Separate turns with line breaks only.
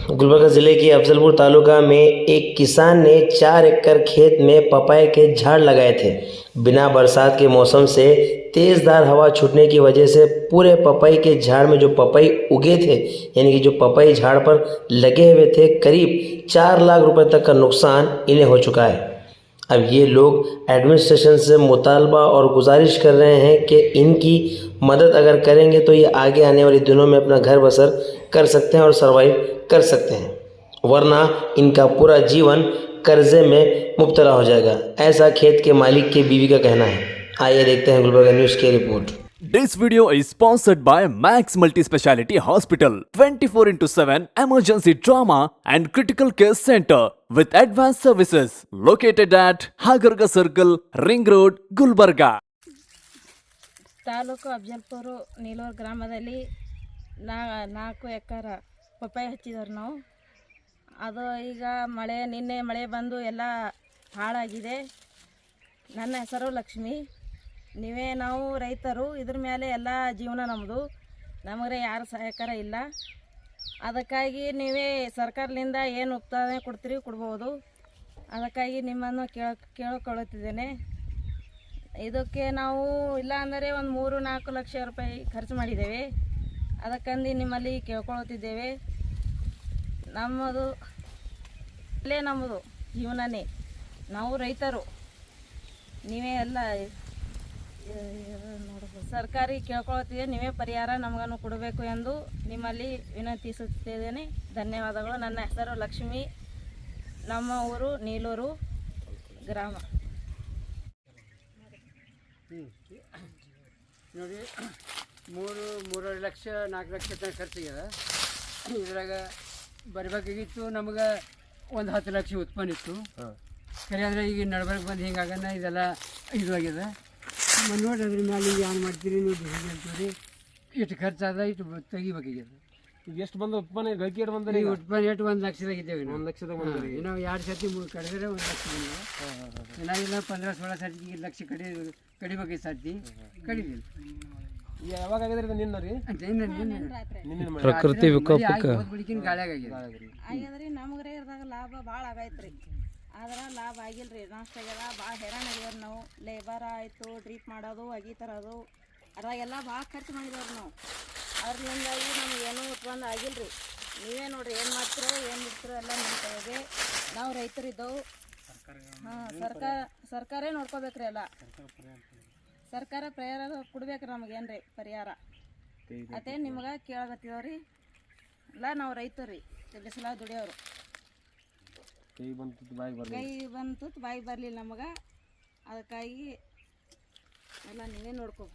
गुलबर्गा ज़िले के अफजलपुर तालुका में एक किसान ने 4 एकड़ खेत में पपाये के झाड़ लगाए थे। बिना बरसात के मौसम से तेज़धार हवा छूटने की वजह से पूरे पपाई के झाड़ में जो पपाई उगे थे, यानी कि जो पपाई झाड़ पर लगे हुए थे, करीब 4 लाख रुपए तक का नुकसान इन्हें हो चुका है। अब ये लोग एडमिनिस्ट्रेशन से मुतालबा और गुजारिश कर रहे हैं कि इनकी मदद अगर करेंगे तो ये आगे आने वाले दिनों में अपना घर बसर कर सकते हैं और सर्वाइव कर सकते हैं, वरना इनका पूरा जीवन कर्जे में मुब्तला हो जाएगा, ऐसा खेत के मालिक की बीवी का कहना है। आइए देखते हैं गुलबर्गा न्यूज़ की report.
This video is sponsored by Max Multi-Speciality Hospital, 24/7 emergency trauma and critical care center with advanced services located at Hagarga Circle, Ring Road, Gulbarga.
ತಾಲೂಕು ಅಫಜಲ್ಪುರ ನೀಲೂರು ಗ್ರಾಮದಲ್ಲಿ 4 ಎಕರೆ ಪಪ್ಪಾಯಿ ಹಚ್ಚಿದವ್ರು ನಾವು. ಅದು ಈಗ ನಿನ್ನೆ ಮಳೆ ಬಂದು ಎಲ್ಲ ಹಾಳಾಗಿದೆ. ನನ್ನ ಹೆಸರು ಲಕ್ಷ್ಮಿ. ನಾವು ರೈತರು, ಇದ್ರ ಮೇಲೆ ಎಲ್ಲ ಜೀವನ ನಮ್ಮದು. ನಮಗೆ ಯಾರು ಸಹಕಾರ ಇಲ್ಲ. ಅದಕ್ಕಾಗಿ ನೀವೇ ಸರ್ಕಾರದಿಂದ ಏನು ಉತ್ಪಾದನೆ ಕೊಡ್ತೀರಿ ಕೊಡ್ಬೋದು. ಅದಕ್ಕಾಗಿ ನಿಮ್ಮನ್ನು ಕೇಳಿಕೊಳ್ಳುತ್ತಿದ್ದೇನೆ. ಇದಕ್ಕೆ ನಾವು ಇಲ್ಲ ಅಂದರೆ ಒಂದು 3-4 ಲಕ್ಷ ರೂಪಾಯಿ ಖರ್ಚು ಮಾಡಿದ್ದೇವೆ. ಅದಕ್ಕಂದು ನಿಮ್ಮಲ್ಲಿ ಕೇಳ್ಕೊಳ್ಳುತ್ತಿದ್ದೇವೆ. ನಮ್ಮದು ಜೀವನನೇ, ನಾವು ರೈತರು. ನೀವೇ ಎಲ್ಲ ಸರ್ಕಾರಿ ಕೇಳ್ಕೊಳ್ತಿದ್ದೆ, ನೀವೇ ಪರಿಹಾರ ನಮಗನ್ನು ಕೊಡಬೇಕು ಎಂದು ನಿಮ್ಮಲ್ಲಿ ವಿನಂತಿಸುತ್ತಿದ್ದೇನೆ. ಧನ್ಯವಾದಗಳು. ನನ್ನ ಹೆಸರು ಲಕ್ಷ್ಮಿ. ನಮ್ಮ ಊರು ನೀಲೂರು ಗ್ರಾಮ.
ನೋಡಿ, 3.5 ಲಕ್ಷ 4 ಲಕ್ಷ ತನಕ ಖರ್ಚಿಗಿದೆ. ಇದ್ರಾಗ ಬರಬೇಕಾಗಿತ್ತು ನಮಗೆ ಒಂದು 10 ಲಕ್ಷ ಉತ್ಪನ್ನ ಇತ್ತು. ಖರೆ ಅಂದರೆ ಈಗ ನಡ್ಬರ್ಕ್ ಬಂದು ಹಿಂಗಾಗನ ಇದೆಲ್ಲ ಇದು ಆಗಿದೆ. ನೋಡಿ ಅದ್ರ ಮೇಲೆ ಏನು ಮಾಡ್ತೀರಿ ನೀವು ಹೇಳ್ತೀರಿ, ಇಷ್ಟು ಖರ್ಚಾದ ಇಷ್ಟು ತೆಗಿಬೇಕಾಗಿದೆ.
ಈಗ ಎಷ್ಟು ಬಂದು ಉತ್ಪನ್ನ ಗಳಿಕೆ ಬಂದ್ರೆ
ಈಗ ಉತ್ಪನ್ನ ಎಷ್ಟು 1 ಲಕ್ಷದಾಗಿದ್ದೇವೆ.
1 ಲಕ್ಷದಾಗ ಬಂದ್ರಿ.
ನಾವು 2 ಸರ್ತಿ ಕಡಿದ್ರೆ 1 ಲಕ್ಷ ಬಂದಿದೆ. ನಾವೆಲ್ಲ 15-16 ಸರ್ತಿ 2 ಲಕ್ಷ ಕಡಿಬೇಕಾಗಿ ಸರ್ತಿ ಕಡಿದಿಲ್ಲ.
ಯಾವಾಗ ಆಗಿದ್ರಿ ಇದು? ನಿನ್ನ ರೀ
ನಿನ್ನೆ
ಪ್ರಕೃತಿ ವಿಕೋಪಕ್ಕೆ
ಆಗ್ಯದ್ರಿ. ನಮ್ಗೆ ಇರ್ದಾಗ ಲಾಭ ಭಾಳ ಆಗೈತ್ರಿ, ಆದ್ರೆ ಲಾಭ ಆಗಿಲ್ರಿ. ನಷ್ಟ ಆಗ್ಯದ, ಭಾಳ ಹೈರಾಣ ಆಗ್ಯವ್ರಿ. ನಾವು ಲೇಬರ್ ಆಯಿತು, ಡ್ರಿಪ್ ಮಾಡೋದು, ಅಗಿ ತರೋದು, ಅದ್ರಾಗೆಲ್ಲ ಭಾಳ ಖರ್ಚು ಮಾಡಿದವ್ರಿ ನಾವು. ಅದ್ರಿಂದಾಗಿ ನಮ್ಗೆ ಏನೂ ಉತ್ಪನ್ನ ಆಗಿಲ್ರಿ. ನೀವೇ ನೋಡ್ರಿ ಏನು ಮಾಡ್ತಿರೋ ಏನು ಬಿಡ್ತಿರೋ ಎಲ್ಲ ನಿಮ್ಮ ಕೈಗೆ. ನಾವು ರೈತರಿದ್ದವು. ಸರ್ಕಾರೇ ನೋಡ್ಕೋಬೇಕ್ರಿ ಎಲ್ಲ. ಸರ್ಕಾರ ಪರಿಹಾರ ಕೊಡ್ಬೇಕ್ರಿ ನಮಗೇನು ರೀ ಪರಿಹಾರ. ಅದೇ ನಿಮ್ಗೆ ಕೇಳಕತ್ತಿದವ್ರಿ. ಇಲ್ಲ ನಾವು ರೈತರು ರೀ, ಬಿಸಿಲಾಗ ದುಡಿಯೋರು. ಕೈ ಬಂತು ಬಾಯಿ ಬರಲಿಲ್ಲ ನಮಗೆ. ಅದಕ್ಕಾಗಿ ಎಲ್ಲ ನೀವೇ ನೋಡ್ಕೋ.